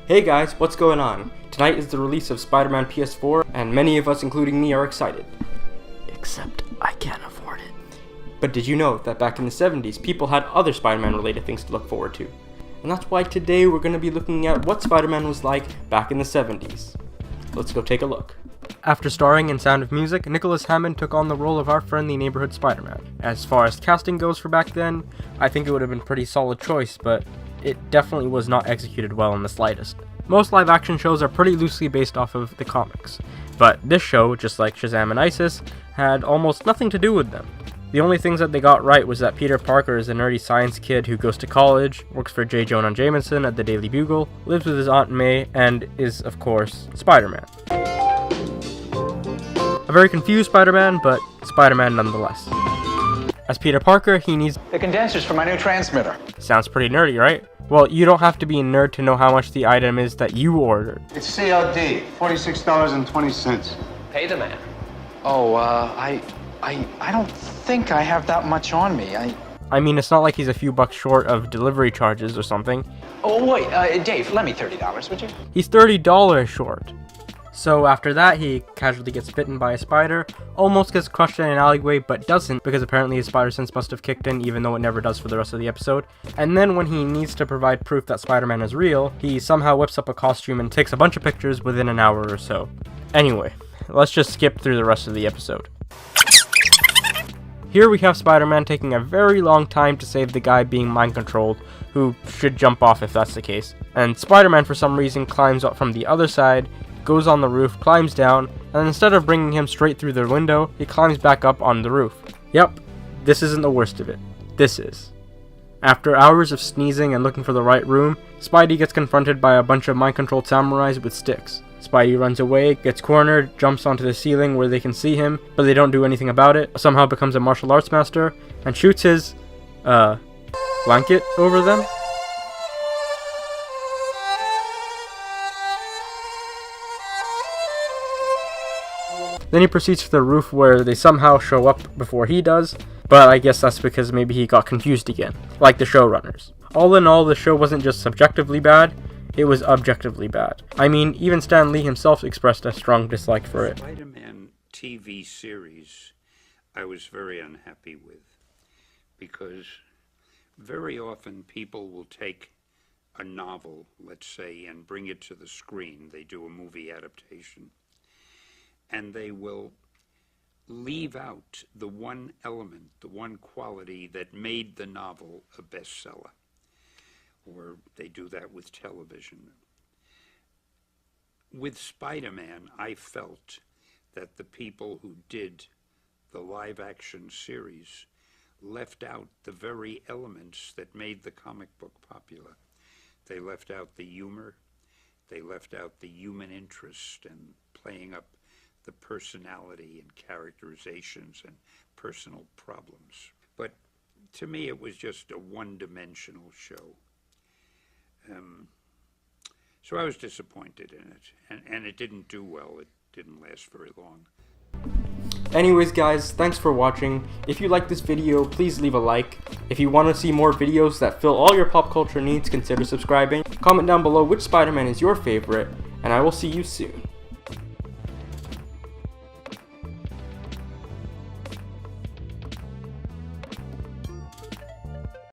Hey guys, what's going on? Tonight is the release of Spider-Man PS4, and many of us, including me, are excited. Except I can't afford it. But did you know that back in the 70s, people had other Spider-Man related things to look forward to? And that's why today we're going to be looking at what Spider-Man was like back in the 70s. Let's go take a look. After starring in Sound of Music, Nicholas Hammond took on the role of our friendly neighborhood Spider-Man. As far as casting goes for back then, I think it would have been a pretty solid choice, but it definitely was not executed well in the slightest. Most live-action shows are pretty loosely based off of the comics, but this show, just like Shazam and ISIS, had almost nothing to do with them. The only things that they got right was that Peter Parker is a nerdy science kid who goes to college, works for J. Jonah Jameson at the Daily Bugle, lives with his Aunt May, and is, of course, Spider-Man. A very confused Spider-Man, but Spider-Man nonetheless. As Peter Parker, he needs the condensers for my new transmitter. Sounds pretty nerdy, right? Well, you don't have to be a nerd to know how much the item is that you ordered. It's COD, $46.20. Pay the man. Oh, I don't think I have that much on me. I mean, it's not like he's a few bucks short of delivery charges or something. Oh, wait, Dave, lend me $30, would you? He's $30 short. So after that, he casually gets bitten by a spider, almost gets crushed in an alleyway, but doesn't, because apparently his spider sense must have kicked in, even though it never does for the rest of the episode. And then when he needs to provide proof that Spider-Man is real, he somehow whips up a costume and takes a bunch of pictures within an hour or so. Anyway, let's just skip through the rest of the episode. Here we have Spider-Man taking a very long time to save the guy being mind-controlled, who should jump off if that's the case. And Spider-Man for some reason climbs up from the other side, goes on the roof, climbs down, and instead of bringing him straight through the window, he climbs back up on the roof. Yep, this isn't the worst of it. This is. After hours of sneezing and looking for the right room, Spidey gets confronted by a bunch of mind-controlled samurais with sticks. Spidey runs away, gets cornered, jumps onto the ceiling where they can see him, but they don't do anything about it, somehow becomes a martial arts master, and shoots his, blanket over them. Then he proceeds to the roof where they somehow show up before he does, but I guess that's because maybe he got confused again, like the showrunners. All in all, the show wasn't just subjectively bad, it was objectively bad. I mean, even Stan Lee himself expressed a strong dislike for it. Spider-Man TV series I was very unhappy with, because very often people will take a novel, let's say, and bring it to the screen. They do a movie adaptation, and they will leave out the one element, the one quality that made the novel a bestseller. Or they do that with television. With Spider-Man, I felt that the people who did the live-action series left out the very elements that made the comic book popular. They left out the humor, they left out the human interest and playing up the personality and characterizations and personal problems. But to me, it was just a one-dimensional show. So I was disappointed in it, and it didn't do well. It didn't last very long. Anyways guys, thanks for watching. If you like this video, please leave a like. If you want to see more videos that fill all your pop culture needs, consider subscribing. Comment down below which Spider-Man is your favorite, and I will see you soon.